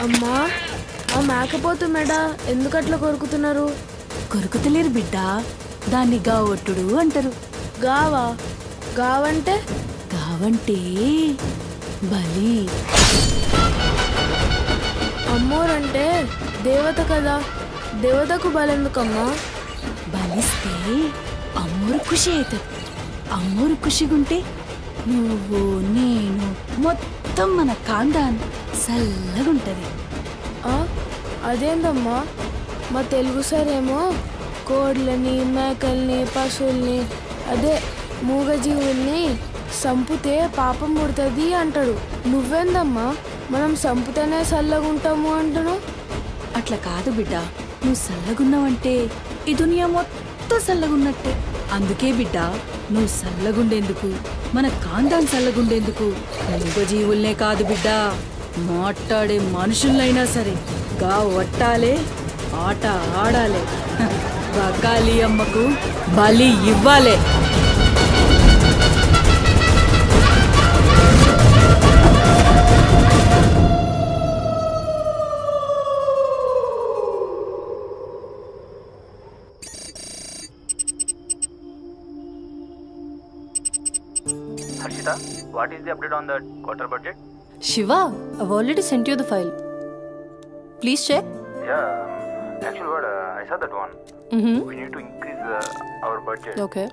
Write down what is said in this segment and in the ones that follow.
అమ్మా ఆ మేకపోతు మెడ ఎందుకట్లా కొరుకుతున్నారు? కొరుకుతలేరు బిడ్డ, దాన్ని గావొట్టుడు అంటారు. గావా? గావంటే? గావంటే బలి. అమ్మోరంటే దేవత కదా, దేవతకు బలెందుకమ్మా? బలిస్తే అమ్మోరు ఖుషి అవుతుంది. అమ్మోరు ఖుషిగుంటే నువ్వు నేను మొత్తం మన కాందాన్ చల్లగుంటది. అదేందమ్మా, మా తెలుగు సారేమో కోడ్లని, మేకల్ని, పశువుల్ని, అదే మూగజీవుల్ని సంపుతే పాపం పుడుతుంది అంటాడు. నువ్వేందమ్మా మనం సంపుతేనే చల్లగుంటాము అంటున్నావు? అట్లా కాదు బిడ్డ, నువ్వు చల్లగున్నావంటే ఈ దునియా మొత్తం చల్లగున్నట్టే. అందుకే బిడ్డ, నువ్వు చల్లగుండేందుకు, మన కాందాన్ చల్లగుండేందుకు మూగజీవుల్నే కాదు బిడ్డ, మాట్లాడే మనుషులైనా సరే గా వట్టాలే, ఆట ఆడాలే, కాళీ అమ్మకు బలి ఇవ్వాలే. Harshita, what is the update on the quarter budget? Shiva, I've already sent you the file. Please check. Yeah, actually what, I saw that one. We need to increase our budget. Okay.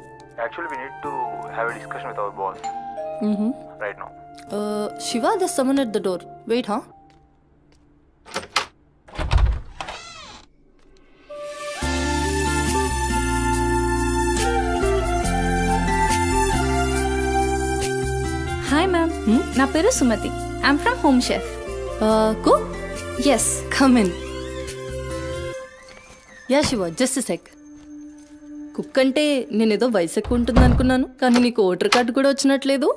Actually we need to have a discussion with our boss right now. Shiva, there's someone at the door. Wait, huh? Hi ma'am, నా పేరు Sumathi. I'm from Home Chef. Cook? Yes, come in. Yeah Shiva, just sec. Cook అంటే నేనేదో వయసు ఎక్కువ ఉంటుంది అనుకున్నాను, కానీ నీకు ఓటర్ కార్డు కూడా వచ్చినట్లేదు.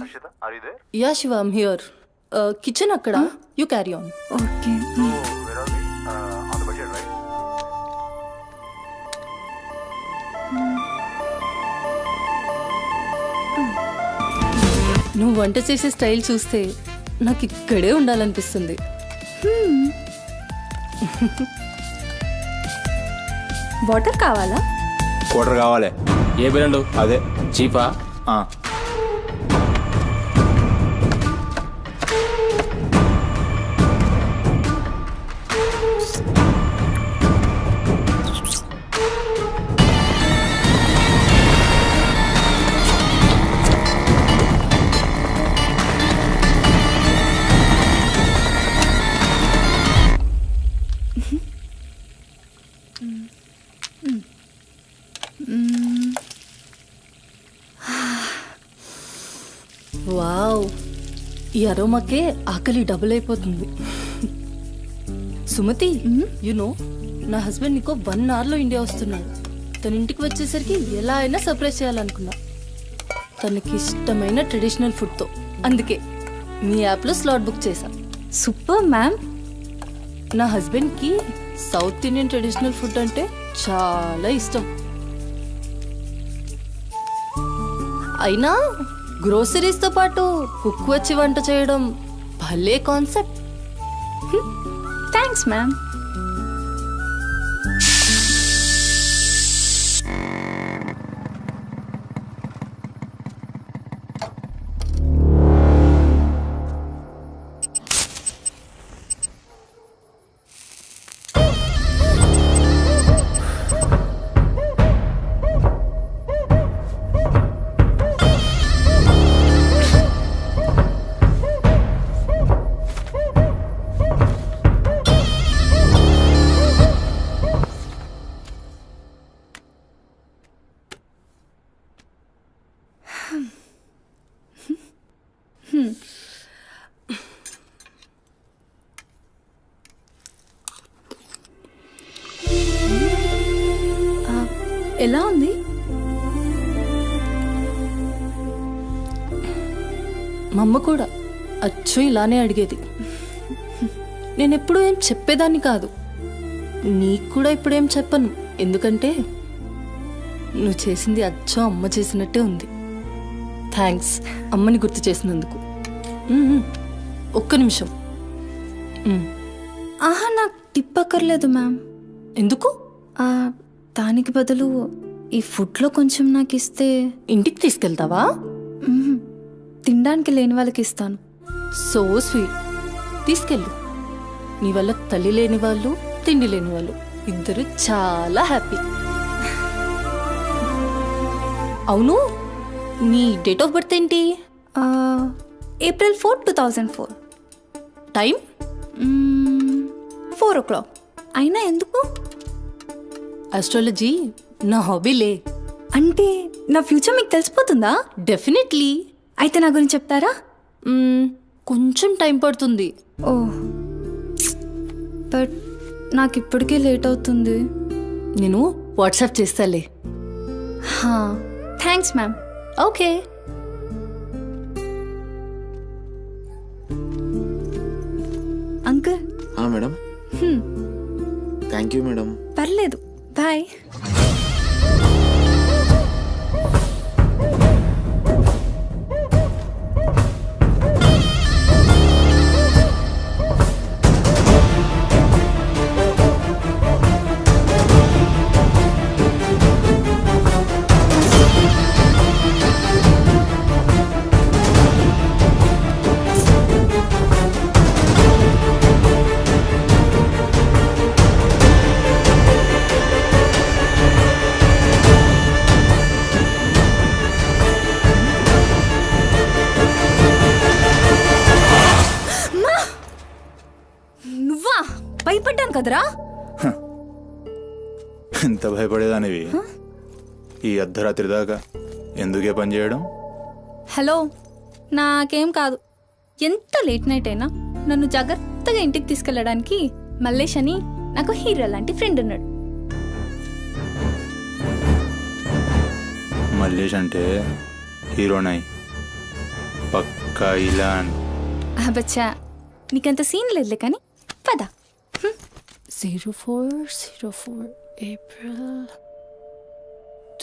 Harshita, are you there? Yeah Shiva, I'm here. Kitchen అక్కడ, you carry on. Okay. So where are we? On the budget, right? నువ్వు వంట చేసే స్టైల్ చూస్తే నాకు ఇక్కడే ఉండాలనిపిస్తుంది. వాటర్ కావాలా? క్వార్టర్ కావాలి. ఏ బ్రాండ్? అదే చీపా? వావ్, ఈ అరోమాకే ఆకలి డబుల్ అయిపోతుంది. సుమతి, నో నా హస్బెండ్ నీకో 1 అవర్లో ఇండియా వస్తున్నాడు. తన ఇంటికి వచ్చేసరికి ఎలా అయినా సర్ప్రైజ్ చేయాలనుకున్నా, తనకి ఇష్టమైన ట్రెడిషనల్ ఫుడ్తో. అందుకే మీ యాప్లో స్లాట్ బుక్ చేశా. Super ma'am. నా హస్బెండ్కి సౌత్ ఇండియన్ ట్రెడిషనల్ ఫుడ్ అంటే చాలా ఇష్టం. అయినా గ్రోసరీస్తో పాటు కుక్ వచ్చి వంట చేయడం భలే కాన్సెప్ట్. Thanks ma'am. ఎలా ఉంది? మా అమ్మ కూడా అచ్చు ఇలానే అడిగేది. నేనెప్పుడూ ఏం చెప్పేదాన్ని కాదు, నీకు కూడా ఇప్పుడేం చెప్పను. ఎందుకంటే నువ్వు చేసింది అచ్చం అమ్మ చేసినట్టే ఉంది. థ్యాంక్స్ అమ్మని గుర్తు చేసినందుకు. ఒక్క నిమిషం. ఆహా నాకు టిప్ అక్కర్లేదు మ్యామ్. ఎందుకు? ఆ, దానికి బదులు ఈ ఫుడ్లో కొంచెం నాకు ఇస్తే ఇంటికి తీసుకెళ్తావా? మ్మ్, తినడానికి లేని వాళ్ళకి ఇస్తాను. So sweet. తీసుకెళ్ళు. నీ వల్ల తల్లి లేని వాళ్ళు, తిండి లేని వాళ్ళు ఇద్దరు చాలా హ్యాపీ. అవును, నీ డేట్ ఆఫ్ బర్త్ ఏంటి? ఆ, April 4, 2004. టైం? 4 o'clock. అయినా ఎందుకు? ఆస్ట్రాలజీ నా హాబీలే. అంటే నా ఫ్యూచర్ మీకు తెలిసిపోతుందా? డెఫినెట్లీ. అయితే నా గురించి చెప్తారా? కొంచెం టైం పడుతుంది. ఓ, బట్ నాకు ఇప్పటికే లేట్ అవుతుంది. నేను వాట్సాప్ చేస్తాలే. Thanks ma'am. Okay. Uncle. Madam. Thank you madam. పర్లేదు, బాయ్. నువ్వా? భయపడ్డాను కదరా. ఎంత భయపడేదానివి ఈ అర్ధరాత్రి దాకా ఎందుకే పని చేయడం? హలో, నాకేం కాదు. ఎంత లేట్ నైట్ అయినా నన్ను జాగ్రత్తగా ఇంటికి తీసుకెళ్ళడానికి మల్లేష్ అని నాకు హీరో లాంటి ఫ్రెండ్ ఉన్నాడు. మల్లేష్ అంటే హీరోనై పక్కా ఇలాన్. బచ్చా, నీకంత సీన్ లేదులే కానీ పద. 0404 April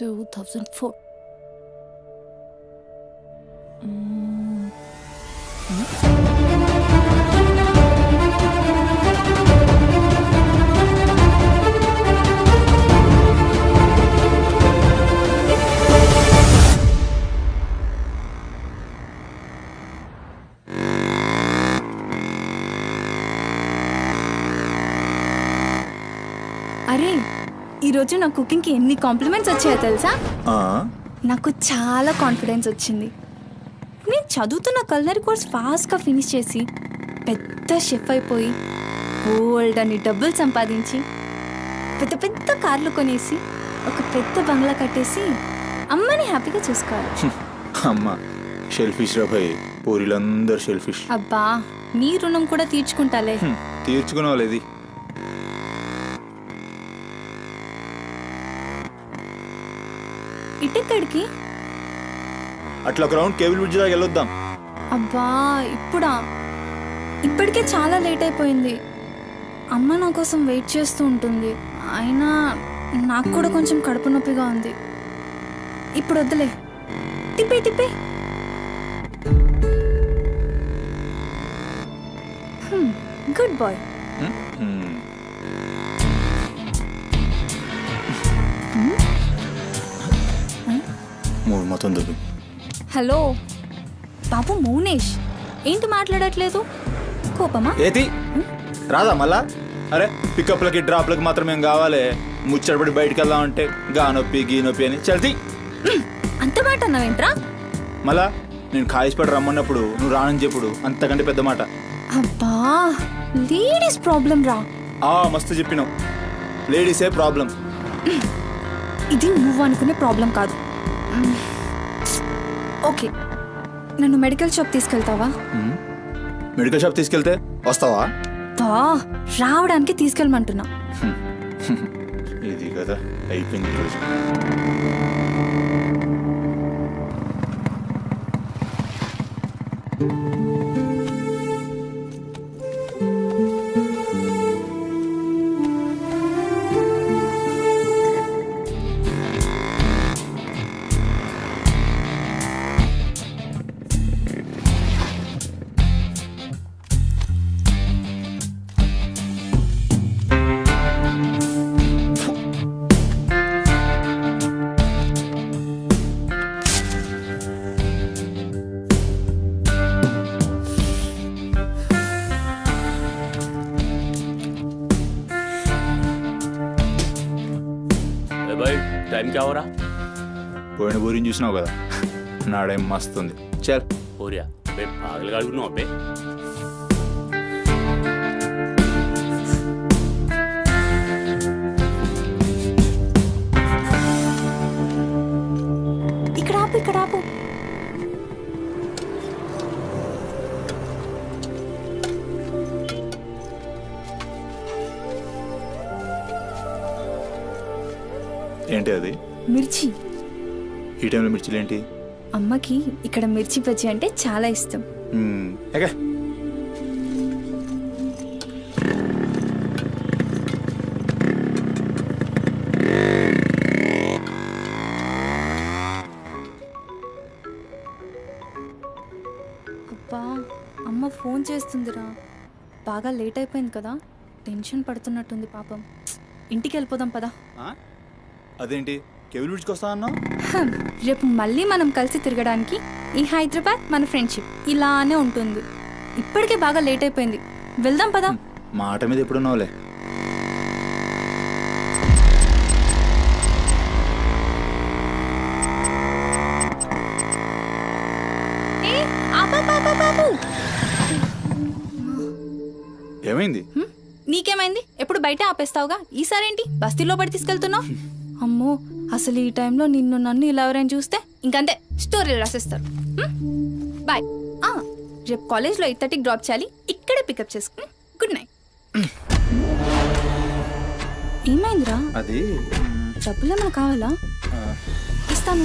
2004. అరే, ఈరోజు నా కుకింగ్కి ఎన్ని కాంప్లిమెంట్స్ వచ్చాయో తెలుసా? నాకు చాలా కాన్ఫిడెన్స్ వచ్చింది. నేను చదువుతున్న కల్నరీ కోర్స్ ఫాస్ట్గా ఫినిష్ చేసి పెద్ద షెఫ్ అయిపోయి బోల్డ్ అని డబ్బులు సంపాదించి పెద్ద పెద్ద కార్లు కొనేసి ఒక పెద్ద బంగ్లా కట్టేసి అమ్మని హ్యాపీగా చూసుకోవాలి. అమ్మ షెల్ఫిష్ రా భయ్, పూరిలందరూ షెల్ఫిష్. అబ్బా, నీ రుణం కూడా తీర్చుకుంటాలే. తీర్చుకునే వాళ్ళది. ఇటెక్కడికి? అట్లా గ్రౌండ్ కేబుల్ బ్రిడ్జ్ దాకా వెళ్ళొద్దాం. అబ్బా, ఇప్పుడా? ఇప్పటికే చాలా లేట్ అయిపోయింది. అమ్మ నా కోసం వెయిట్ చేస్తూ ఉంటుంది. అయినా నాకు కూడా కొంచెం కడుపు నొప్పిగా ఉంది. ఇప్పుడు వద్దులే, తిప్పే తిప్పే. Good boy. మూడు మొత్తం దొరికి. హలో బాబు మౌనేష్, ఏంటి మాట్లాడట్లేదు? కోపమా? ఏది రాదా మళ్ళా? అరే పికప్లకి డ్రాప్లకి మాత్రం ఏం కావాలి, ముచ్చటపడి బయటికి వెళ్దామంటే గా నొప్పి గీ నొప్పి అని చల్తీ. అంత మాట అన్నావేంట్రా? మళ్ళా నేను కాయిస్పడి రమ్మన్నప్పుడు నువ్వు రానని చెప్పుడు అంతకంటే పెద్ద మాట. అబ్బా, లేడీస్ ప్రాబ్లం రా. మస్తు చెప్పినావు, లేడీసే ప్రాబ్లం. ఇది నువ్వు అనుకునే ప్రాబ్లం కాదు. ఓకే, నన్ను మెడికల్ షాప్ తీసుకెళ్తావా? మెడికల్ షాప్ తీసుకెళ్తే వస్తావా? రావడానికి తీసుకెళ్ళమంటున్నా. ఇది కదా అయిపోయింది రోజు. टाइम क्या हो रहा? పోయిన బోరిని చూసినావు కదా నాడేం మస్తుంది. చల్ हो रहा बे पागल गाड़ी नो बे. ఇక్కడ ఆపు, ఇక్కడ ఆపు. ఏంటి అది? మిర్చి. ఈ టైంలో మిర్చిలు ఏంటి? అమ్మకి ఇక్కడ మిర్చి బజ్జీ అంటే చాలా ఇష్టం. ఎగా అబ్బా, అమ్మ ఫోన్ చేస్తుందిరా. బాగా లేట్ అయిపోయింది కదా, టెన్షన్ పడుతున్నట్టుంది పాపం. ఇంటికి వెళ్ళిపోదాం పదా. అదేంటి కేబుల్ బ్రిడ్జ్కి అన్నావు? రేపు మళ్ళీ మనం కలిసి తిరగడానికి ఈ హైదరాబాద్ మన ఫ్రెండ్షిప్ ఇలానే ఉంటుంది. ఇప్పటికే బాగా లేట్ అయిపోయింది, వెళ్దాం పదా. మాట మీద ఎప్పుడున్నావులే. ఏమైంది? నీకేమైంది? ఎప్పుడు బయట ఆపేస్తావుగా, ఈసారేంటి బస్తీలో పడి తీసుకెళ్తున్నావు? అమ్మో, అసలు ఈ టైంలో నిన్ను నన్ను ఇలా ఎవరైనా చూస్తే ఇంకంతే, స్టోరీలు రాసేస్తారు. బాయ్. రేపు కాలేజ్లో 8:30కి డ్రాప్ చేయాలి, ఇక్కడే పికప్ చేసుకుని. Good night. ఏమైందిరా? అది డబ్బులు ఏమైనా కావాలా? ఇస్తాను.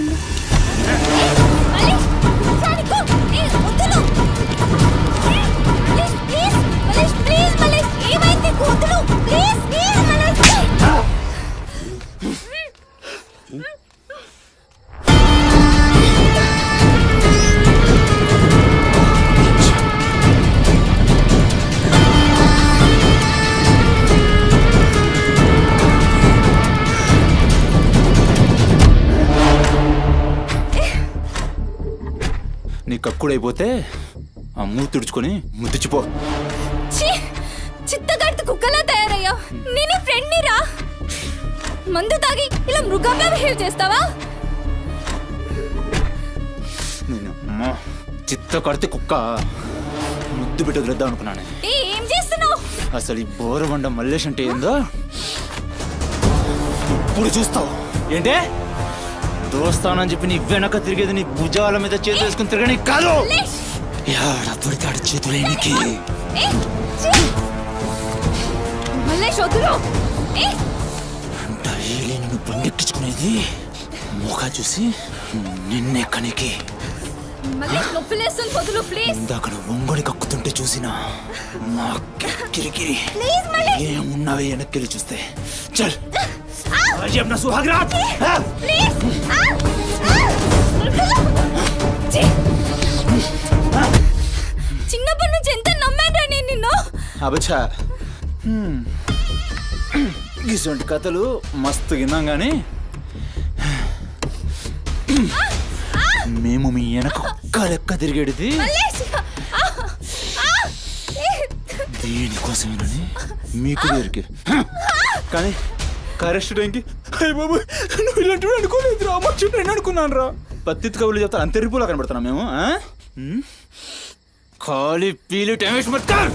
నీ కక్కుడైపోతే ఆ మూతి తుడుచుకొని ముద్దుచిపో. చిత్తగాడితో కుక్కలా తయారయ్యా. నేనే ఫ్రెండ్ రా. మందు తాగి ఇలా మృగంగా బిహేవ్ చేస్తావా? చిత్త కడితే కుక్క ముద్దు బిడ్డ వదిలేద్దాం అనుకున్నాను. ఏం చేస్తున్నావు? అసలు ఈ బోరబండ మల్లేష్ అంటే ఏందో ఇప్పుడు చూస్తావు. ఏంటే దోస్తానని చెప్పి నీ వెనక తిరిగేది నీ భుజాల మీద చేతులు వేసుకుని తిరగని కాదు. పడితాడు చేతులేనికి. డైలీ నిన్ను బండెక్కించుకునేది మోకా చూసి నిన్నెక్కనికి. ఇందాక ఒంగొడి కక్కుతుంటే చూసిన మా కిరికిరి ఏమున్నావే వెనక్కి చూస్తే. చల్ अपना सुहाग रात. చిన్నప్పటి నుంచి ఎంత నమ్మాను నేను నిన్ను. అబచ్చా ఇటువంటి కథలు మస్తు విన్నాం కానీ మేము మీ వెనక ఒక్క లెక్క తిరిగేది దేనికోసమేనని మీకు దేరికి. కానీ కరెస్ట్ టైంకి అయ్య బాబు నువ్వు ఇలాంటి అనుకోలేదు రా, నేను అనుకున్నాను రా. పత్తిత్ కబుర్లు చెప్తాను అంతే రిపోలా కనబడుతున్నాం మేము. ఖాళీ పీలి టైం వేస్ట్ మత్ కర్.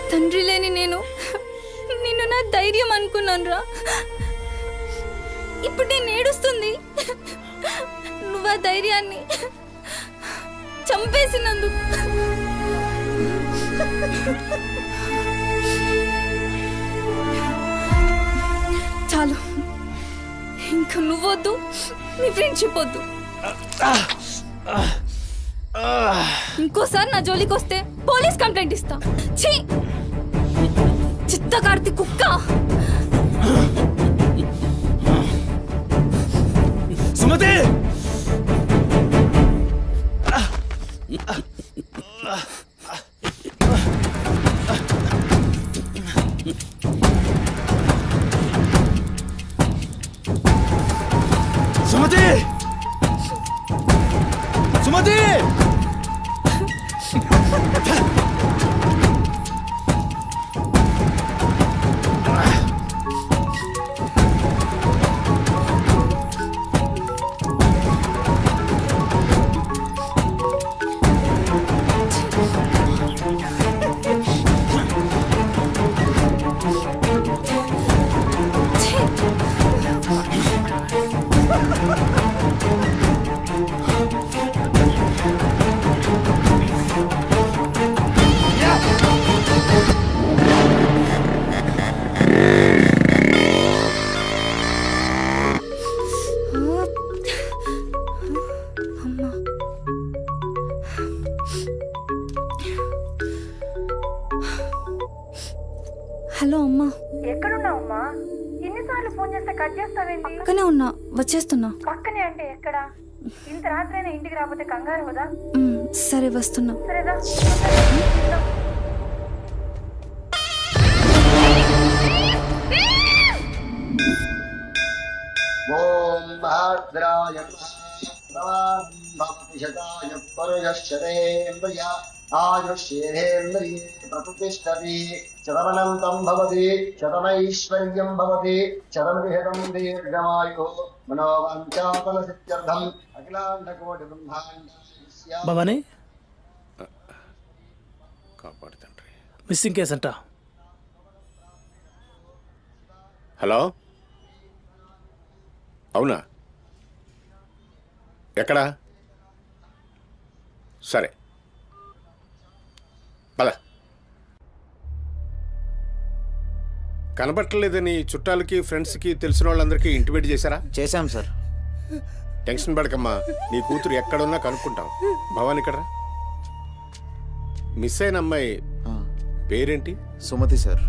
తండ్రి లేని నేను నిన్ను నా ధైర్యం అనుకున్నాను రా. ఇప్పుడు నేను ఏడుస్తుంది. నువ్వు ఆ ధైర్యాన్ని చంపేసినందుకు. చాలు, ఇంకా నువ్వొద్దు, నీ ఫ్రెండ్షిప్ వద్దు. ఇంకోసారి నా జోలికి వస్తే పోలీస్ కంప్లైంట్ ఇస్తా. ఛీ, చిత్తకార్తి కుక్క. సుమ హలో అమ్మా. ఎక్కడున్నావమ్మా? ఎన్నిసార్లు ఫోన్ చేస్తే కట్ చేస్తావేంటి? పక్కనే ఉన్నా, వచ్చేస్తున్నా. పక్కనే అంటే ఎక్కడ? ఇంత రాత్రైనా ఇంటికి రాకపోతే కంగారు కదా? సరే వస్తున్నా. సరేదా? ఓం భద్రాయ భక్తి శతాయ పరుయశ్చరేంద్రియ ఆయుష్యేంద్రియే ప్రతిష్టతి శతమనంతం భవతి శతమైశ్వర్యం భవతి శతమృహదం దీర్ఘమాయు మనోవాంఛాఫల సిద్ధ్యర్థం అఖిలాండకోటి బ్రహ్మాండ భవానీ కాపాడు తండ్రి. మిస్సింగ్ కేస్ అంట. హలో, అవునా? ఎక్కడా? సరే పద. కనబట్టలేదని చుట్టాలకి ఫ్రెండ్స్కి తెలిసిన వాళ్ళందరికీ ఇంటిమేట్ చేశారా? చేశాం సార్. టెన్షన్ పడకమ్మా, నీ కూతురు ఎక్కడున్నా కనుక్కుంటాం. భవాని ఇక్కడ మిస్ అయిన అమ్మాయి పేరేంటి? సుమతి సార్.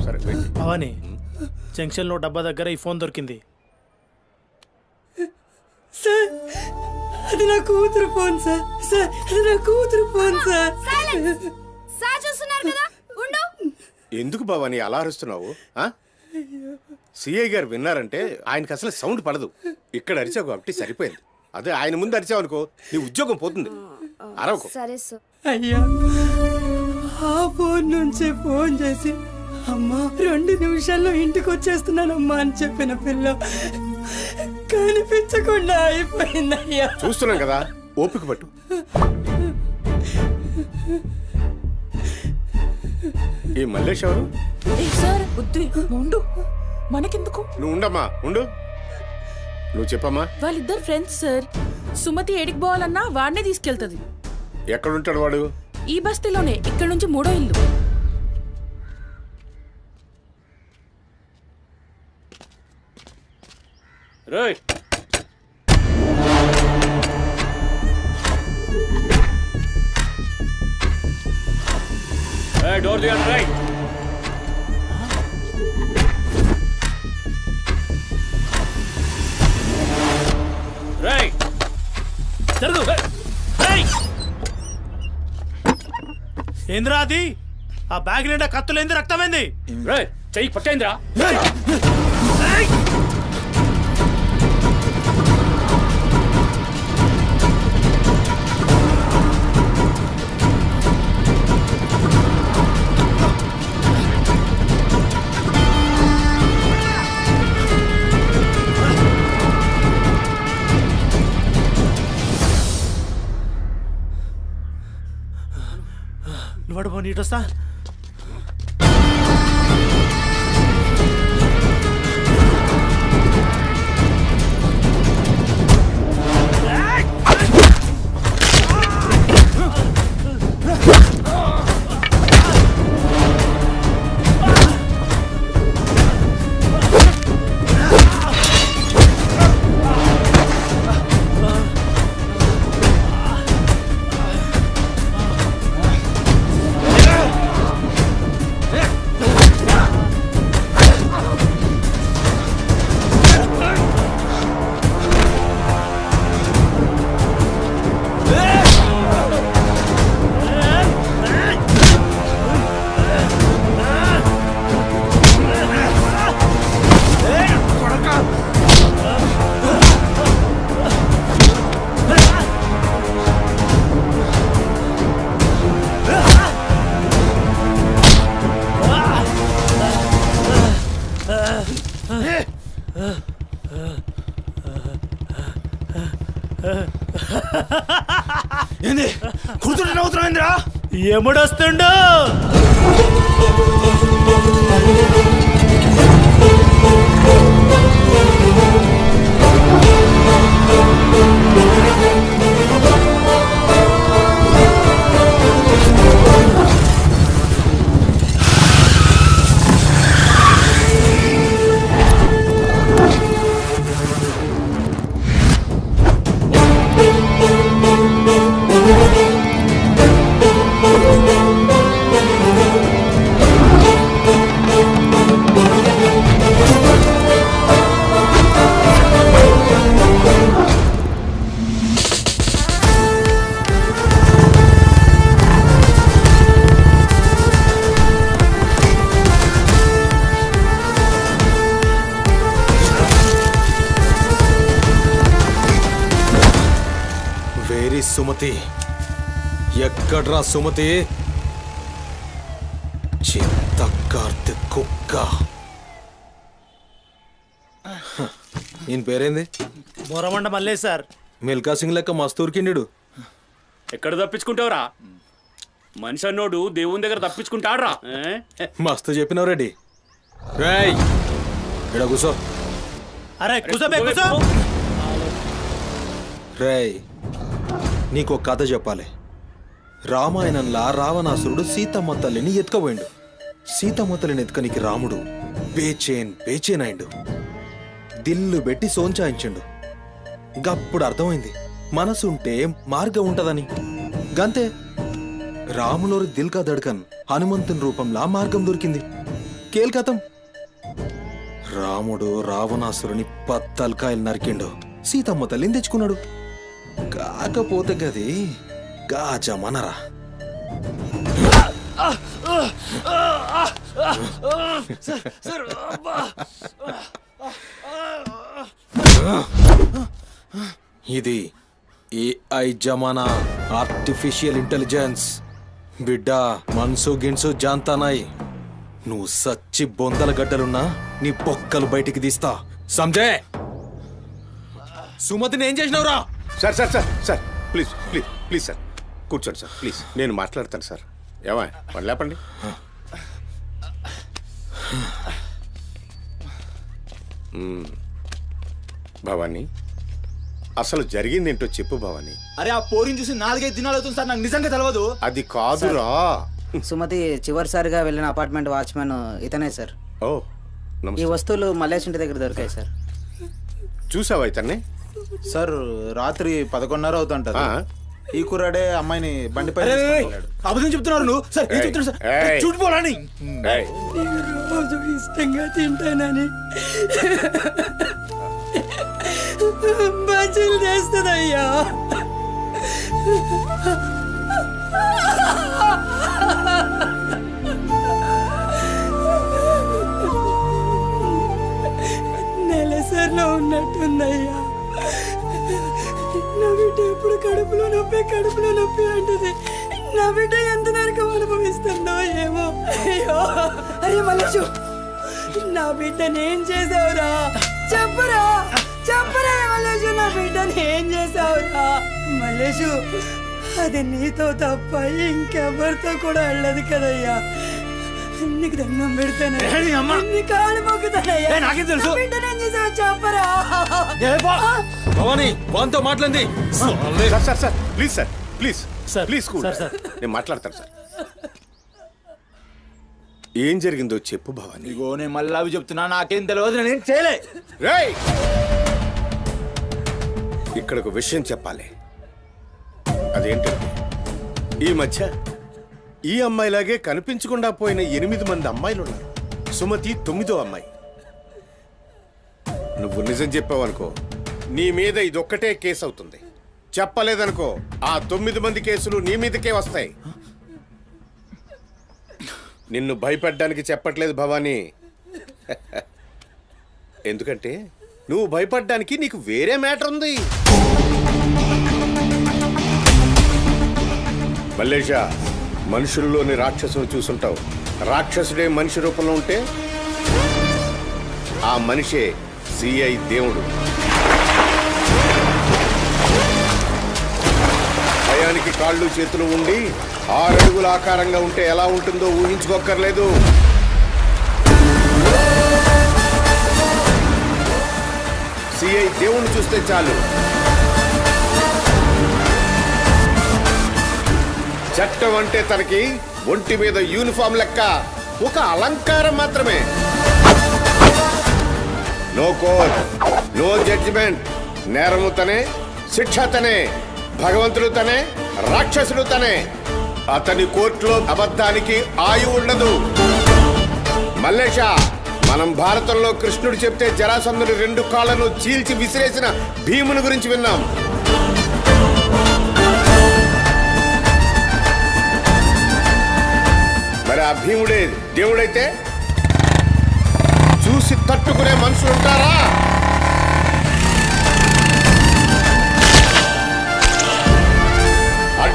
సరే వెయిట్. భవానీ, జంక్షన్లో డబ్బా దగ్గర ఈ ఫోన్ దొరికింది. సార్, అది నా కూతురు ఫోన్ సార్. సార్, అది నా కూతురు ఫోన్ సార్. సార్ చూస్తున్నారు కదా, ఉండు. ఎందుకు భవాని అలా అరుస్తున్నావు? సిఐ గారు విన్నారంటే ఆయనకి అసలు సౌండ్ పడదు. ఇక్కడ అరిచావు కాబట్టి సరిపోయింది. అదే ఆయన ముందు అరిచావు అనుకో, నీ ఉద్యోగం పోతుంది. అరవకు. సరే సార్. అయ్యా, ఆ ఫోన్ నుంచే ఫోన్ చేసి అమ్మా 2 నిమిషాల్లో ఇంటికి వచ్చేస్తున్నానమ్మా అని చెప్పిన పిల్ల కనిపించకుండా అయిపోయిందయ్యా. చూస్తున్నాం కదా, ఓపిక పట్టు. ఈ మల్లేష్ ఎవరు? సార్ ఉండు, మనకెందుకు? నువ్వు ఉండమ్మా, ఉండు. నువ్వు చెప్పమ్మా. వాళ్ళిద్దరు ఫ్రెండ్స్ సార్. సుమతి ఏడికి పోవాలన్నా వాడినే తీసుకెళ్తుంది. ఎక్కడుంటాడు వాడు? ఈ బస్తీలోనే, ఇక్కడ నుంచి 3వ ఇల్లు. రేయ్, డోర్ తీయండి. రైట్, రైట్, జరుగు. ఏంద్రా అది? ఆ బ్యాగ్ నిండా కత్తులేంది, రక్తమైంది. చెయ్యి పట్టేంద్రా. నువ్వు పో, నీటొస్తా. ఏంది కూతురు నవ్వుతున్నాయిందిరా? ఎముడొస్తుండు? సుమతి ఎక్కడ్రా సుమతి చిత్త కార్తె కుక్క ఈయన పేరేంది బోరమండ మల్లేష్ సార్. మిల్కా సింగ్ లెక్క మస్తు ఉరికిండు. ఎక్కడ తప్పించుకుంటావురా? మనిషి అన్నోడు దేవుని దగ్గర తప్పించుకుంటాడ్రా. మస్తు చెప్పినావు రెడ్డి. రేయ్ ఇక్కడ కూసో. అరే కూసోబే కూసో. రేయ్ నీకు ఒక కథ చెప్పాలి. రామాయణంలా రావణాసురుడు సీతమ్మ తల్లిని ఎత్తుకపోయిండు. సీతమ్మ తల్లిని ఎత్తుకనికి రాముడు బేచేన్ అయిండు. దిల్లు పెట్టి సోంచాయించిండు. గప్పుడు అర్థమైంది మనసుంటే మార్గం ఉంటదని. గంతే రాములోరి దిల్ కా దడ్కన్ హనుమంతుని రూపంలా మార్గం దొరికింది. కేల్కతం రాముడు రావణాసురుని పత్తల్కాయలు నరికిండు. సీతమ్మ తల్లిని తెచ్చుకున్నాడు. కాకపోతే గది గాజమనరా. ఇది ఏఐ జమానా, ఆర్టిఫిషియల్ ఇంటెలిజెన్స్. బిడ్డ మనసు గిన్సు జాంతానాయి. నువ్వు సచ్చి బొందల గడ్డలున్నా నీ పొక్కలు బయటికి తీస్తా. సంజయ్ సుమతిని ఏం చేసినావురా? Sir sir sir sir please please please sir కూర్చోండి సార్ ప్లీజ్. నేను మాట్లాడతాను సార్. ఏమా మరి లేపండి. భవానీ అసలు జరిగిందేంటో చెప్పు భవానీ. అరే ఆ పోరిని చూసి 4-5 దినాలు అవుతుంది సార్. నాకు నిజంగా తెలియదు. అది కాదురా. సుమతి చివరిసారిగా వెళ్ళిన అపార్ట్మెంట్ వాచ్మెన్ ఇతనే సార్. ఓ ఈ నమస్తే. వస్తువులు మల్లేష్ ఇంటి దగ్గర దొరికాయి సార్. చూసావా ఇతన్ని? సార్ రాత్రి 11:30 అవుతుంటది. ఈ కుర్రాడే అమ్మాయిని బండిపై అబద్ధం చెప్తున్నారు నువ్వు. సార్ ఏం చెప్తున్నారు సార్? చూడిపోవాలని రోజు ఇష్టంగా తింటానని బజ్జీలు చేస్తుందయ్యా. నెలసరిలో ఉన్నట్టుందయ్యా. నా బిడ్డ ఎప్పుడు కడుపులో నొప్పి అంటది. నా బిడ్డ ఎంత నరకం అనుభవిస్తుందో ఏమో. అయ్యో అరే మల్లేషు, నా బిడ్డని ఏం చేసావురా? చెప్పరా మల్లేషు, నా బిడ్డని ఏం చేసావురా? మల్లేషు, అది నీతో తప్ప ఇంకెవరితో కూడా వెళ్ళదు కదయ్యా. నీకు దండం పెడతాను, నీ కాళ్ళు మొక్కుతానయ్యా. నాకేం తెలుసు? నా బిడ్డని ఏం చేసావు చెప్పరా? భవానీ వాంతో మాట్లాడింది. Sir sir sir please sir please sir, please cool. Sir, sir. నేను మాట్లాడతాను సార్. ఏం జరిగిందో చెప్పు భవానీ. ఇగో నేను మళ్ళీ అవి చెప్తున్నా. నాకేం తెలియదు. నేను చేయలే. రేయ్ ఇక్కడ ఒక విషయం చెప్పాలి. అదేంటంటే ఈ మధ్య ఈ అమ్మాయిలాగే కనిపించకుండా పోయిన 8 మంది అమ్మాయిలు ఉన్నారు. సుమతి 9వ అమ్మాయి. నువ్వు నిజం చెప్పావనుకో నీ మీద ఇదొక్కటే కేసు అవుతుంది. చెప్పలేదనుకో ఆ 9 మంది కేసులు నీ మీదకే వస్తాయి. నిన్ను భయపడ్డానికి చెప్పట్లేదు భవానీ. ఎందుకంటే నువ్వు భయపడ్డానికి నీకు వేరే మ్యాటర్ ఉంది. మల్లేషా, మనుషుల్లోని రాక్షసుని చూసుంటావు. రాక్షసుడే మనిషి రూపంలో ఉంటే ఆ మనిషే సిఐ దేవుడు. భయానికి కాళ్ళు చేతులు ఉండి 6 అడుగుల ఆకారంగా ఉంటే ఎలా ఉంటుందో ఊహించుకోక్కర్లేదు. సిఐ దేవుణ్ణి చూస్తే చాలు చట్టం అంటే తనకి ఒంటి మీద యూనిఫామ్ లెక్క ఒక అలంకారం మాత్రమే. No court, no judgement. నేరము తనే, శిక్ష తనే, భగవంతుడు తనే, రాక్షసుడు తనే. అతని కోర్టులో అబద్ధానికి ఆయువు ఉండదు. మల్లేష, మనం భారతంలో కృష్ణుడు చెప్తే జరాసంధుడు 2 కాళ్లను చీల్చి విసిరేసిన భీముని గురించి విన్నాం. మరి ఆ భీముడే దేవుడైతే చూసి తట్టుకునే మనుషులు ఉంటారా?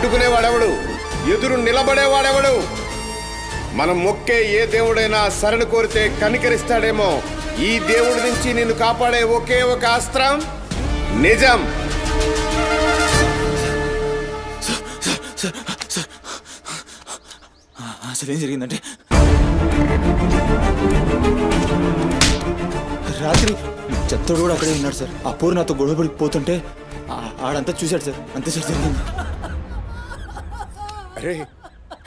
అడ్డుకునేవాడెవడు? ఎదురు నిలబడేవాడెవడు? మనం మొక్కే ఏ దేవుడైనా శరణు కోరితే కనికరిస్తాడేమో. ఈ దేవుడి నుంచి నిన్ను కాపాడే ఒకే ఒక అస్త్రం నిజం. అసలు ఏం జరిగిందంటే రాత్రి చెత్తోడు కూడా అక్కడే ఉన్నాడు సార్. ఆ పూర్ నాతో గొడవపడి పోతుంటే ఆడంతా చూశాడు సార్. అంతే సార్ జరిగింది. అరే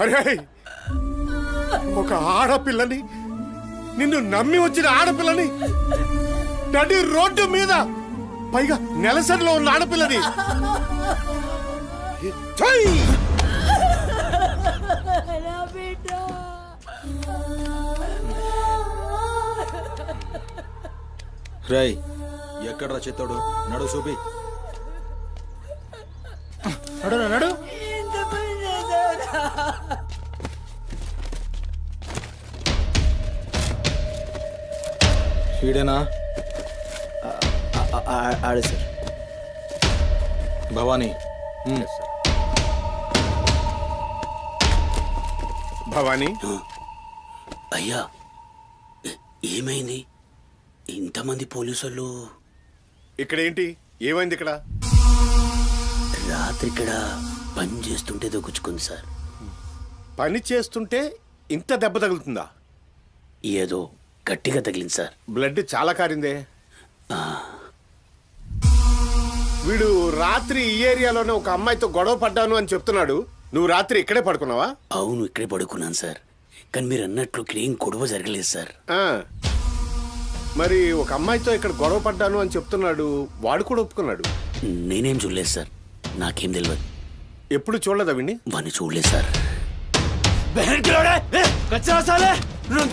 అరే, ఒక ఆడపిల్లని, నిన్ను నమ్మి వచ్చిన ఆడపిల్లని నడి రోడ్డు మీద, పైగా నెలసరిలో ఉన్న ఆడపిల్లని ఛై! రై ఎక్కడ్రా చెత్తోడు? నడు చూపి. నడు నడు. వీడేనా? ఆడే సార్. భవానీ. భవానీ, అయ్యా ఏమైంది? ఇంతమంది పోలీసులు ఇక్కడ ఏంటి? ఏమైంది ఇక్కడ? రాత్రి ఇక్కడ పని చేస్తుంటే దొక్కుచుకుంది సార్. పని చేస్తుంటే ఇంత దెబ్బ తగులుతుందా? ఏదో గట్టిగా తగిలింది సార్. బ్లడ్ చాలా కారిందే. వీడు రాత్రి ఈ ఏరియాలోనే ఒక అమ్మాయితో గొడవ పడ్డాను అని చెప్తున్నాడు. నువ్వు రాత్రి ఇక్కడే పడుకున్నావా? అవును, ఇక్కడే పడుకున్నాను సార్. కానీ మీరు అన్నట్లు ఇక్కడ ఏం గొడవ జరగలేదు సార్. మరి ఒక అమ్మాయితో ఇక్కడ గొడవ పడ్డాను అని చెప్తున్నాడు, వాడు కూడా ఒప్పుకున్నాడు. నేనేం చూడలేదు సార్, నాకేం తెలియదు. ఎప్పుడు చూడలేదా విని? వాడిని చూడలేదు సార్.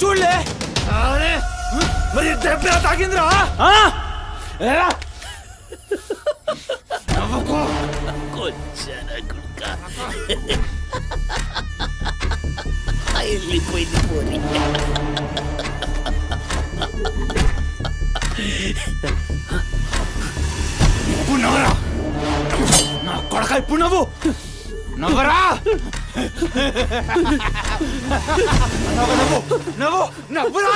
చూడలే మరి దెబ్బ తాకిందిరా. వెళ్ళిపోయింది పోనీ. ఇప్పుడు నవ్వరా నా కొడక. ఇప్పుడు నవ్వు నవ్వరా. నవ్వు నవ్వు నవ్వురా.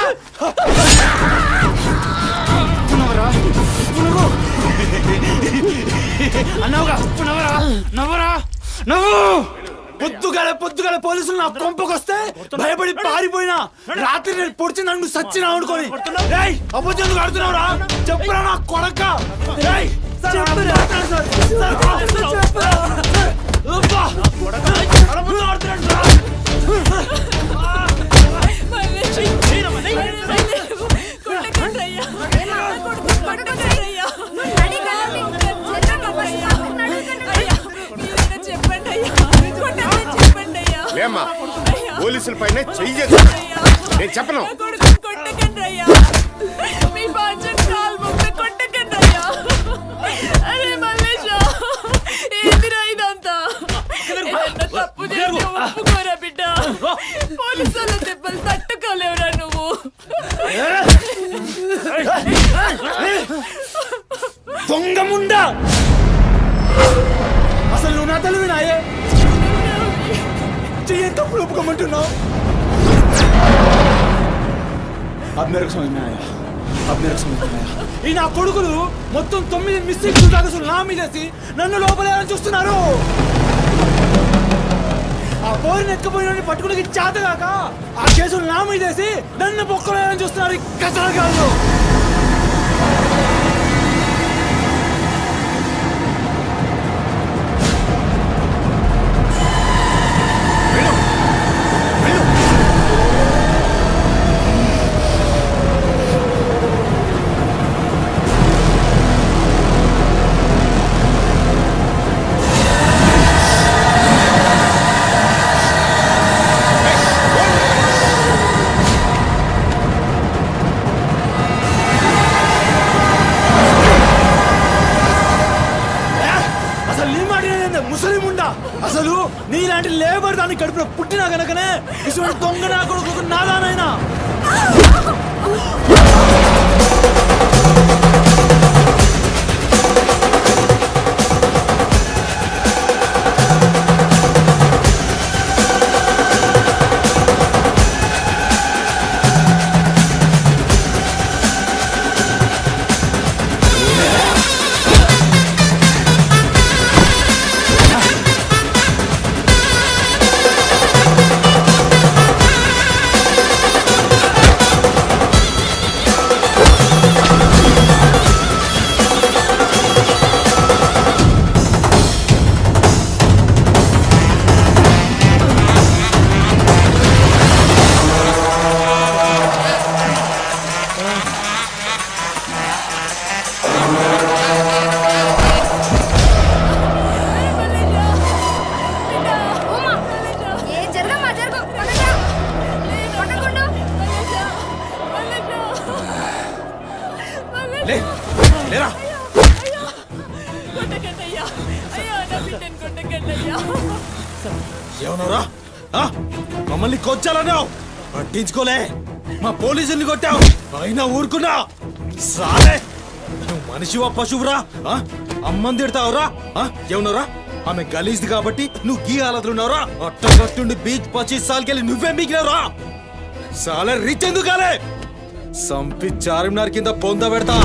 నవ్వరా. నవ్వు అన్నావుగా. ఇప్పుడు నవ్వరా. నవ్వరా. నవ్వు. పొద్దుగాల పోలీసులు నా కొంపకొస్తే భయపడి పారిపోయినా. రాత్రి నేను పొడిచి నన్ను సచ్చినా అనుకోని. అబద్ధం ఎందుకు ఆడుతున్నావురా? చెప్పురా నా కొడక. లేమ్మా, పోలీసుల పైన చెయ్యి. నేను చెప్పను. బిడ్డ పోలీసుల దెబ్బలు తట్టుకోలేవురా నువ్వు. దొంగ ముండా. అసలు నువ్వు నా తల్లివి నాయే. చెయ్యి తప్పులు ఒప్పుకోమంటున్నావు. अब मेरे को समझ में आया. ఈ నా కొడుకులు మొత్తం 9 మిస్టేక్స్ దాకా నా మీదేసి నన్ను లోపలేయాలని చూస్తున్నారు. ఆ పోరిని ఎత్తుకుపోయిన పట్టుకుని చేతగాక ఆ కేసులు నా మీదేసి నన్ను పొక్కలేయాలని చూస్తున్నారు. కసరగాళ్ళు. అసలు నీలాంటి లేబర్ దాన్ని కడుపులో పుట్టినా గనకనే ఇటువంటి దొంగ నా కొడుకు నాదానైనా. లే లేరా ఏమన్నారా మమ్మల్ని కొచ్చాలన్నావు పట్టించుకోలే మా పోలీసుల్ని కొట్టావు అయినా ఊరుకున్నా సాలే నువ్వు మనిషివా పశువురా అమ్మని తిడతావురా ఏమన్నారా ఆమె గలీజ్ది కాబట్టి నువ్వు గీ హాలతులున్నావురా అట్టగట్టుండి బీచ్ 25 సార్కెళ్ళి నువ్వే మిగిలినరా సాలే రిచ్ ఎందుకు కాలే సంపి చార్మినార్ కింద పొంద పెడతా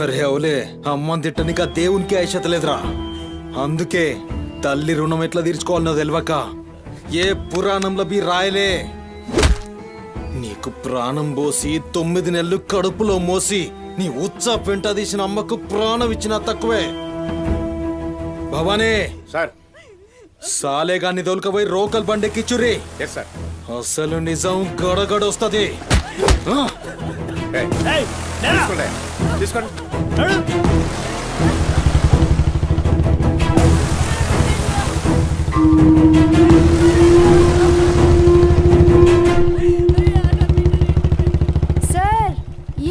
అరే అవులే అమ్మని తిట్టనిక దేవునికి ఐషత లేదురా అందుకే తల్లి రుణం ఎట్లా తీర్చుకోవాలనో తెలియక ఏ పురాణంలో బి రాయలే నీకు ప్రాణం పోసి 9 నెలలు కడుపులో మోసి నీ ఉచ్చ పెంట తీసిన అమ్మకు ప్రాణం ఇచ్చినా తక్కువే భవానీ సార్ సాలే గాన్ని దొలకపోయి రోకల్ బండెక్కిచ్చుర్రి ఎస్ సార్ అసలు నిజం గడగడొస్తది తీసుకోండి తీసుకోండి సార్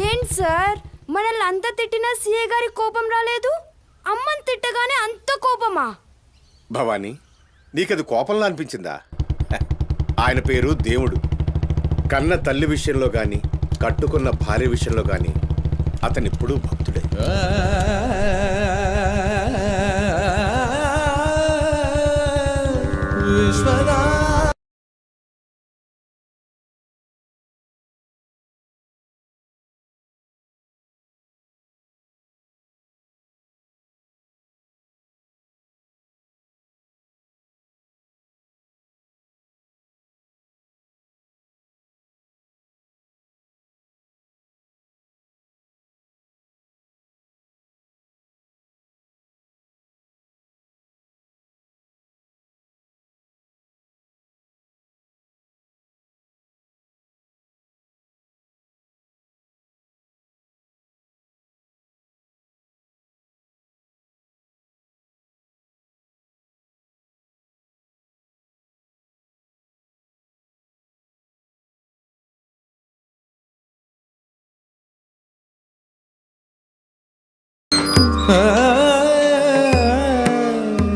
ఏంటి సార్ మనల్ని అంత తిట్టినా సీఏ గారి కోపం రాలేదు అమ్మని తిట్టగానే అంత కోపమా? భవానీ నీకది కోపంలా అనిపించిందా ఆయన పేరు దేవుడు కన్న తల్లి విషయంలో గాని కట్టుకున్న భార్య విషయంలో గాని అతనిప్పుడు భక్తుడే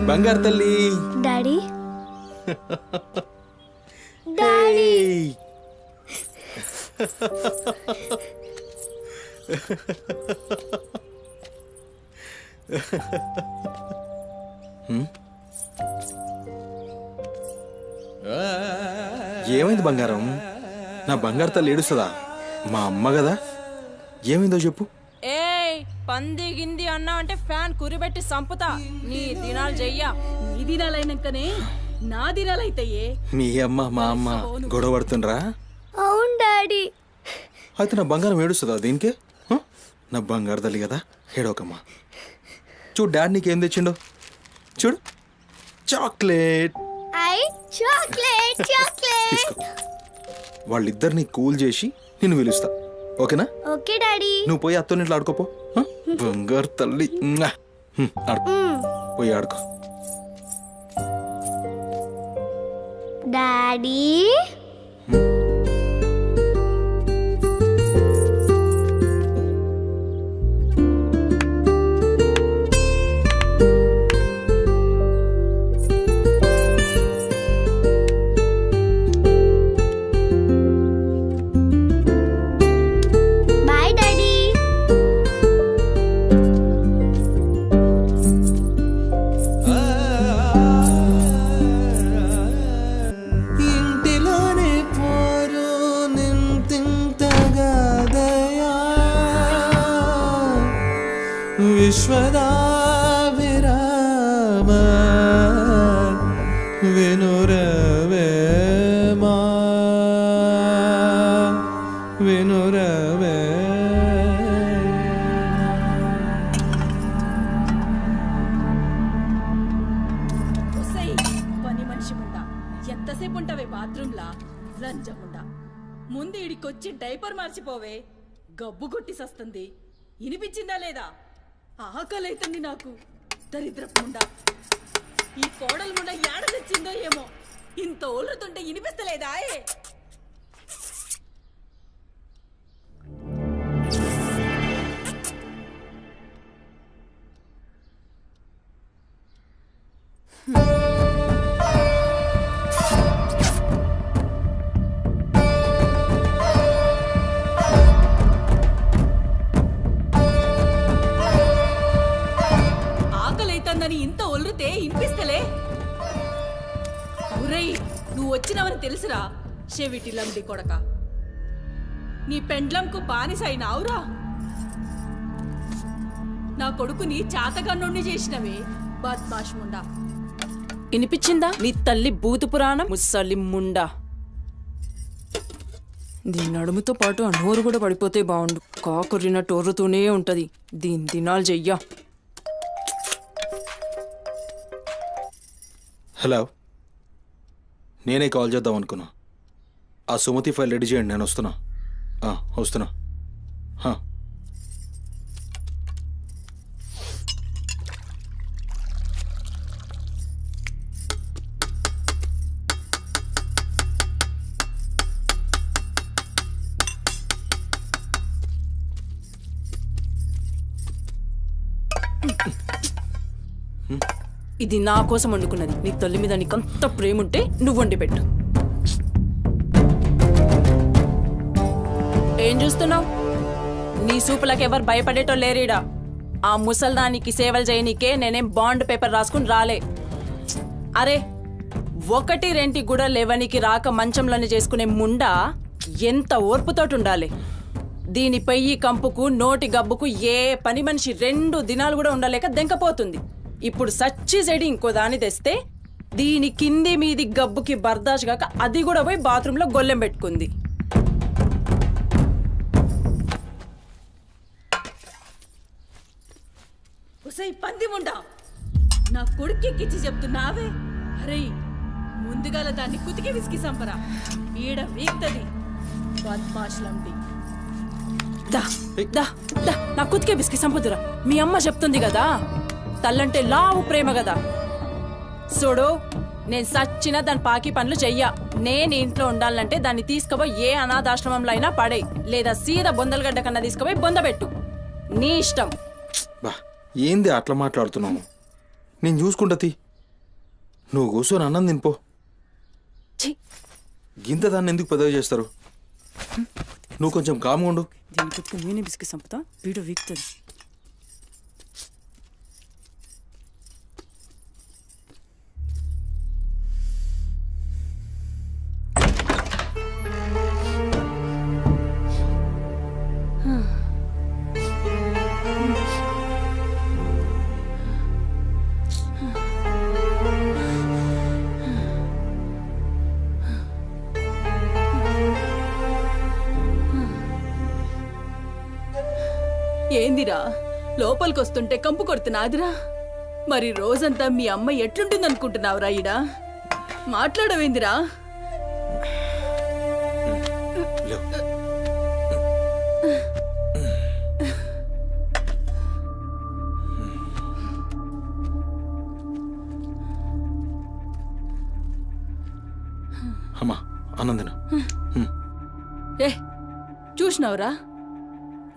బంగారు తల్లి డాడీ డాడీ ఏమైంది బంగారం నా బంగారు తల్లి ఏడుస్తుందా మా అమ్మ కదా ఏమైందో చెప్పు ఏయ్ పంది గింది అన్నా అంటే ఫ్యాన్ కురిబెట్టి సంపుతా నీ దినాలు చెయ్యా నీ దినాలైనాకనే నా దినాలైతాయే మీ అమ్మ మా అమ్మ గొడవ పడుతుండ్రా అవును డాడీ అయితే నా బంగారం ఏడుస్తుందా దీనికే నా బంగారు తల్లి కదా ఏడోకమ్మా చూడు డాడీ నీకేం తెచ్చిండు చూడు చాక్లెట్ చాక్లెట్ చాక్లెట్ తీసుకో వాళ్ళిద్దరిని కూల్ చేసి నిన్ను పిలుస్తా ఓకేనా ఓకే డాడీ నువ్వు పోయి అత్తో ఇంట్లో ఆడుకోపో బంగారు తల్లి ఆడుకో పోయి ఆడుకో డాడీ విశ్వదా విరామ వినురవేమా వినురవే పని మనిషి ముండా ఎంతసేపు ఉంటావే బాత్రూమ్లా లంచముండా ముందు ఇడికొచ్చి డైపర్ మార్చిపోవే గబ్బు కొట్టి సస్తుంది వినిపించిందా లేదా ఆకలైతుంది నాకు దరిద్రపుండా ఈ కోడలు ముండా ఏడ తెచ్చిందో ఏమో ఇంత ఓలుతుంటే వినిపిస్తలేదా నువ్వు వచ్చినవని తెలుసురా చెవిటిలండి కొడక. నీ పెండ్లంకు బానిసైనావురా. నా కొడుకుని చాతగన్నుణ్ణి చేసినవే బద్మాష్ ముండా. వినిపించిందా నీ తల్లి భూత పురాణం ముసలి ముండా? దీని నడుముతో పాటు ఆ నోరు కూడా పడిపోతే బాగుండు. కాకురినట్టు ఒర్రుతూనే ఉంటది. దీని దినాలు చెయ్యా. హలో, నేనే కాల్ చేద్దాం అనుకున్నా. ఆ సుమతి ఫైల్ రెడీ చేయండి, నేను వస్తున్నా. వస్తున్నా. ఇది నా కోసం వండుకున్నది. నీ తల్లి మీద నీకంత ప్రేమ ఉంటే నువ్వు వండి పెట్టు. ఏం చూస్తున్నావు? నీ సూపులకు ఎవరు భయపడేటో లేరీడా. ఆ ముసల్దానికి సేవలు చేయనీకే నేనేం బాండ్ పేపర్ రాసుకుని రాలే. అరే, 1-2 కూడా లేవనికి రాక మంచంలోనే చేసుకునే ముండా ఎంత ఓర్పుతోటి ఉండాలి. దీని పెయ్యి కంపుకు నోటి గబ్బుకు ఏ పని మనిషి 2 దినాలు కూడా ఉండలేక దెంకపోతుంది. ఇప్పుడు సచ్చి చెడి ఇంకో దాన్ని తెస్తే దీని కింది మీది గబ్బుకి బర్దాష్ కాక అది కూడా పోయి బాత్రూంలో గొల్లెం పెట్టుకుంది. ఒసై పంది ముండా, నా కొడుకెక్కిచ్చి చెప్తున్నావే. అరే, ముందుగాల దాన్ని కుతికి విసికి సంపరా. ఈడ వీక్తది బద్మాష్లండి. దా దా దా నా కుతికే బిస్కి సంపుతురా. మీ అమ్మ చెప్తుంది కదా, తల్లంటే లావు ప్రేమ కదా. చూడు, నేను సచ్చిన దాని పాకి పనులు చెయ్యా. నేను ఇంట్లో ఉండాలంటే దాన్ని తీసుకుపోయి ఏ అనాథాశ్రమంలో అయినా పడే, లేదా సీదా బొందలగడ్డ కన్నా తీసుకుపోయి బొందబెట్టు. నీ ఇష్టం. బా, ఏంది అట్లా మాట్లాడుతున్నావు? నేను చూసుకుంటా. నువ్వు కూర్చొని అన్నం తినిపో. గింత దాన్ని ఎందుకు పెద్దగా చేస్తారు? నువ్వు కొంచెం కామ్గా ఉండు. దీని కుతికి నేనే బిస్కి సంపుతా, వీడు వీక్తుంది. ఏందిరా లోపలికొస్తుంటే కంపు కొడుతున్నాదిరా? మరి రోజంతా మీ అమ్మ ఎట్లుంటుందనుకుంటున్నావురా? ఈడ మాట్లాడవేందిరా? అమ్మా, అన్నం తిను. ఏ చూసినావురా,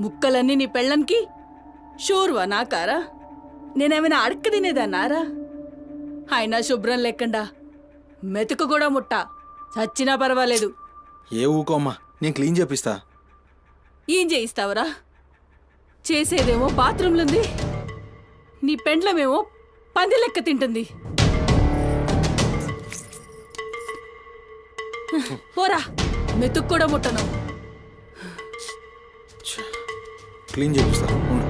ముక్కలన్నీ నీ పెళ్ళన్కి షూర్వా నాకారా? నేనేమైనా అడక్క తినేదన్నారా? అయినా శుభ్రం లేకుండా మెతుకు కూడా ముట్ట చచ్చినా పర్వాలేదు. ఏ ఊకో అమ్మా, నేను క్లీన్ చేపిస్తా. ఏం చేయిస్తావురా? చేసేదేమో బాత్రూంలుంది, నీ పెండ్లమేమో పంది లెక్క తింటుంది. పోరా, మెతుకు కూడా ముట్టను. క్లీన్ చేపిస్తా. ఉండు.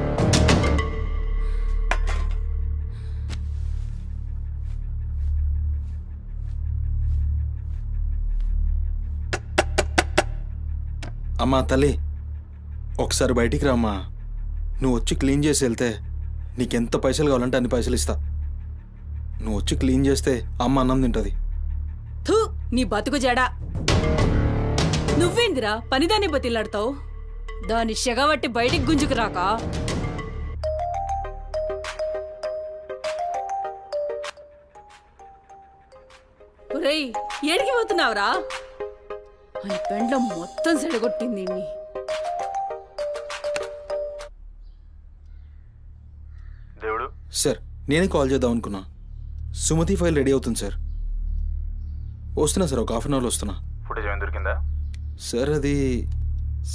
అమ్మా తల్లి, ఒకసారి బయటికి రామ్మా. నువ్వు వచ్చి క్లీన్ చేసి వెళ్తే నీకెంత పైసలు కావాలంటే అన్ని పైసలు ఇస్తా. నువ్వు వచ్చి క్లీన్ చేస్తే అమ్మ అన్నం తింటుంది. థూ, నీ బతుకు జడా. నువ్వేందిరా పనిదాన్ని బతిలాడతావు? దాని షెగవట్టి బయటికి గుంజుకు రాక. ఒరేయ్, ఏడికి పోతున్నావురా? అని పెండ్ల మొత్తం సెడగొట్టింది. దేవుడు సార్, నేనే కాల్ చేద్దాం అనుకున్నా. సుమతి ఫైల్ రెడీ అవుతుంది సార్. వస్తున్నా సార్, ఒక హాఫ్ అన్ అవర్లో వస్తున్నా. ఫుటేజ్ ఏమైనా దొరికిందా సార్? అది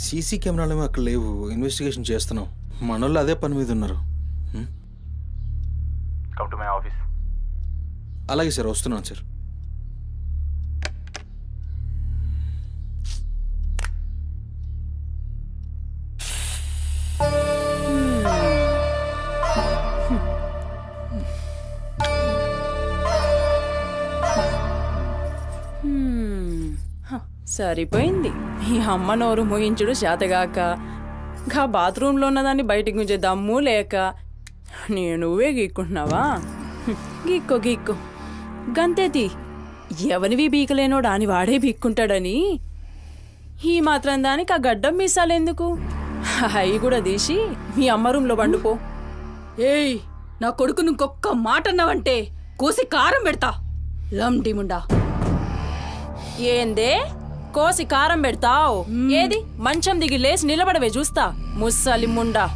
సీసీ కెమెరాలు అక్కడ లేవు, ఇన్వెస్టిగేషన్ చేస్తున్నాం. మనోళ్ళు అదే పని మీద ఉన్నారు. Come to my office. అలాగే సార్, వస్తున్నాను సార్. సరిపోయింది. ఈ అమ్మ నోరు మోయించుడు చేతగాక గా బాత్రూంలో ఉన్నదాన్ని బయటికి గుంజే దమ్ము లేక నువ్వే గీక్కుంటున్నావా? గీక్కో గంతేతి ఎవనివి బీకలేనోడు అని వాడే బీక్కుంటాడని ఈ మాత్రం దానికి ఆ గడ్డం మీసాలెందుకు? అవి కూడా తీసి మీ అమ్మ రూంలో వండుకో. ఏయ్, నా కొడుకు ఇంకొక్క మాట అన్నావంటే కోసి కారం పెడతా. లండిముండా. ఏందే కోసి కారం పెడతావు? ఏది మంచం దిగి లేచి నిలబడవే చూస్తా, ముస్సలి ముండా.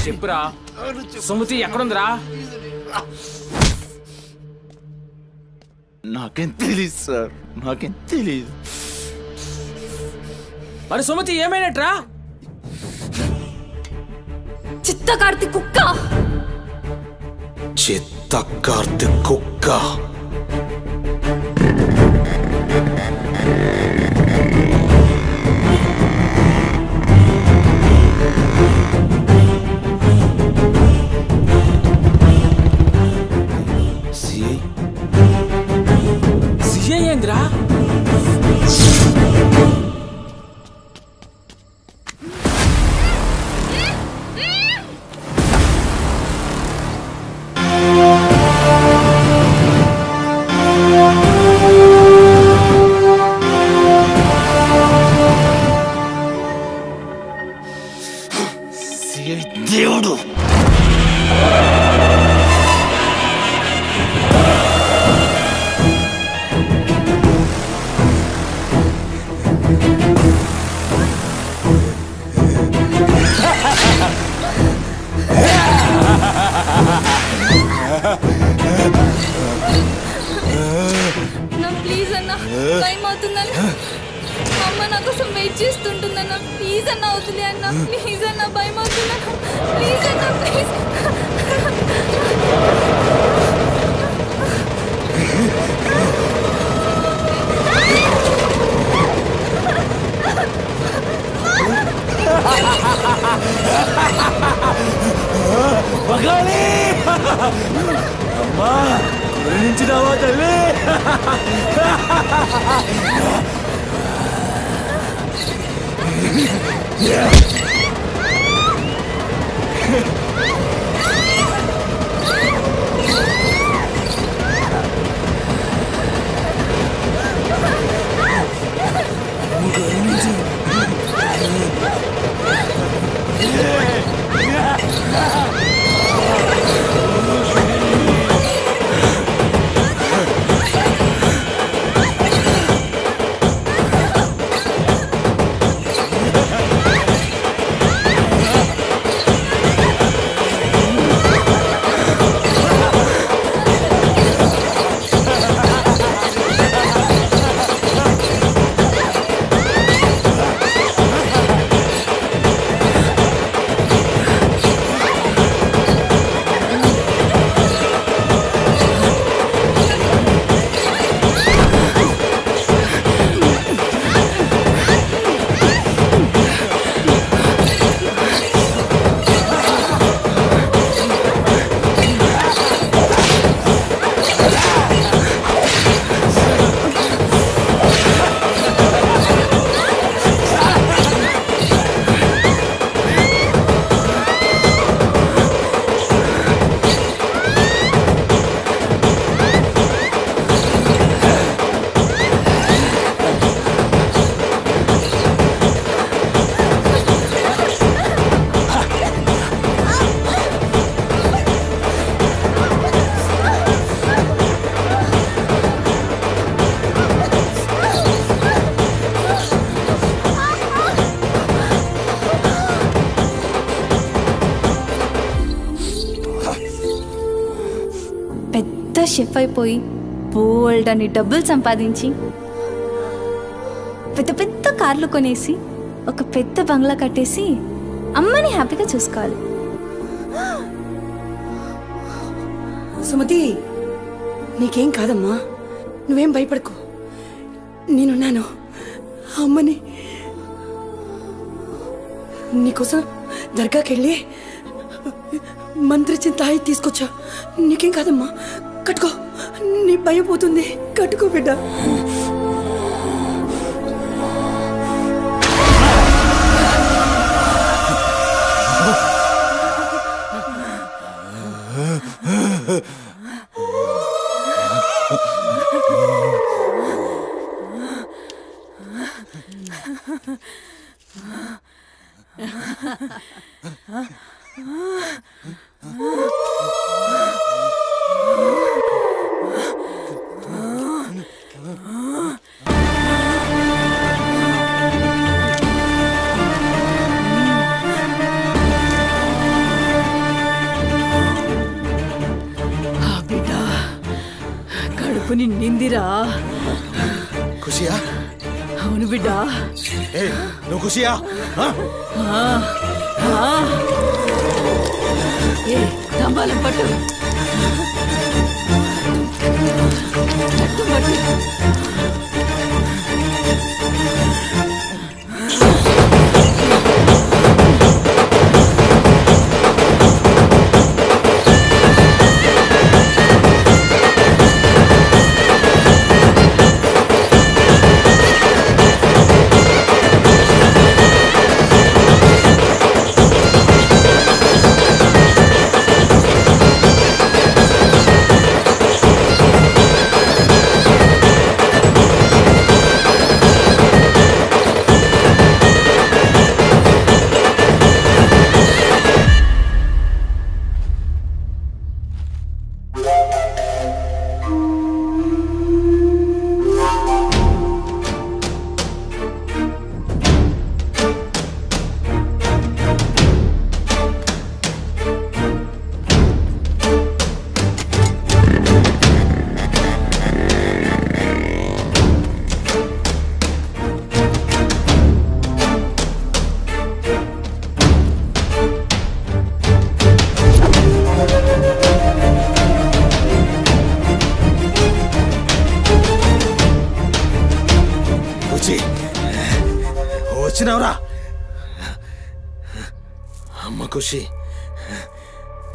చెప్పురా, సుమతి ఎక్కడుందిరా? నాకేం తెలీదు సార్, నాకేం తెలీదు. మరి సుమతి ఏమైనట్రా? చిత్త కార్తీ కుక్క. చిత్త కార్తీ కుక్క. సిఐ ఏందిరా? దేవుడు నా ప్లీజ్ అన్న టైం అవుతుందన్న అమ్మ నా కోసం వెయిట్ చేస్తుంటుందన్న ప్లీజ్ అన్న అవుతుంది అన్న ప్లీజ్ అన్న భయం అవుతుందన్న ప్లీజ్ అన్న ప్లీజ్ మగాలి అమ్మా గురించినావా తల్లి పెద్ద షెఫ్ అయిపోయి బోల్డ్ అని డబ్బులు సంపాదించి పెద్ద పెద్ద కార్లు కొనేసి ఒక పెద్ద బంగ్లా కట్టేసి అమ్మని హ్యాపీగా చూసుకోవాలి. సుమతి నీకేం కాదమ్మా, నువ్వేం భయపడకు, నేనున్నాను. అమ్మని నీకోసం దర్గాకెళ్ళి మంత్రిచ్చిన తాయి తీసుకొచ్చా. నీకేం కాదమ్మా, కట్టుకో, నీ భయం పోతుంది. కట్టుకో బిడ్డ. కడుపు నిండిందిరా. ఖుషియా? అవును బిడ్డ. నువ్వు ఖుషియా? తంబాలం పట్టు. అమ్మ ఖుషి,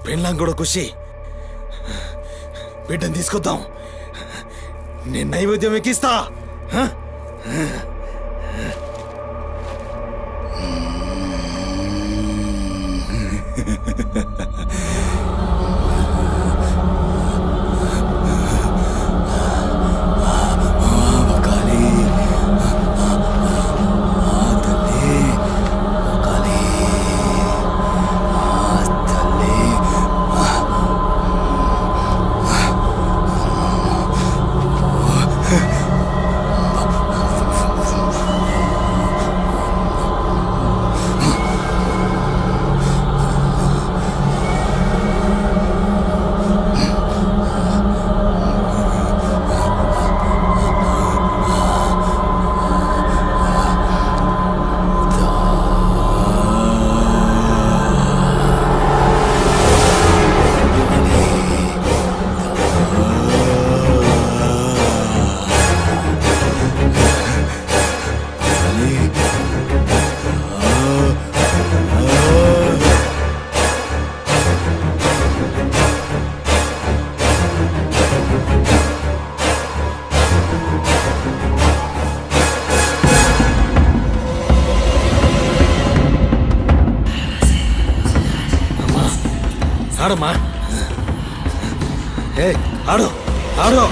పెళ్ళాం కూడా ఖుషి. బిడ్డను తీసుకొద్దాం, నేను నైవేద్యం ఎక్కిస్తా. ఆడమ్మా, ఏ ఆడు ఆడు.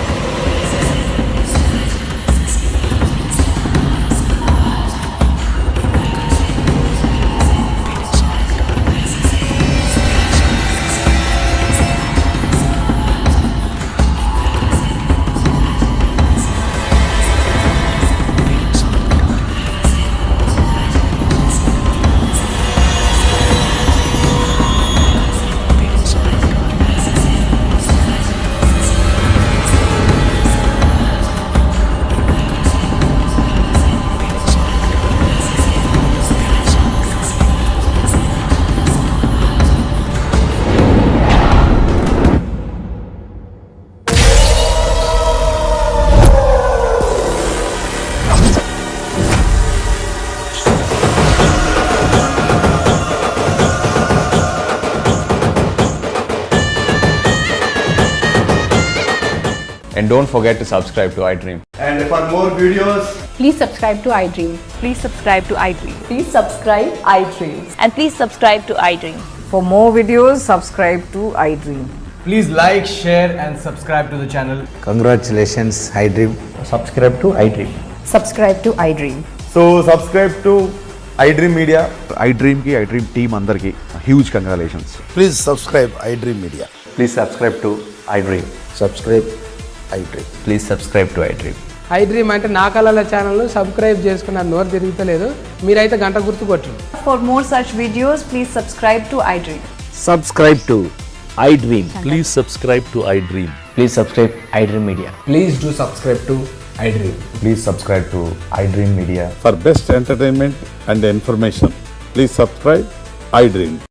And don't forget to subscribe to iDream. And for more videos, Please subscribe to iDream. Please subscribe to iDream. Please subscribe iDream. And please subscribe to iDream. For more videos, subscribe to iDream. Please like, share and subscribe to the channel. Congratulations iDream. Subscribe to iDream. Subscribe to iDream. So subscribe to iDream Media. iDream కి iDream team అందరికి huge congratulations. Please subscribe iDream media. Please subscribe to iDream. Subscribe iDream. Please subscribe to iDream. iDream అంటే నా కళల channel subscribe చేసుకున్న నోరు తిరుగుతలేదు, మీరైతే గంట గుర్తు కొట్టండి. For more such videos, please subscribe to iDream. Subscribe to iDream. Please subscribe to iDream. Please subscribe iDream Media. Please do subscribe to iDream. Please subscribe to iDream Media. For best entertainment and information please subscribe iDream.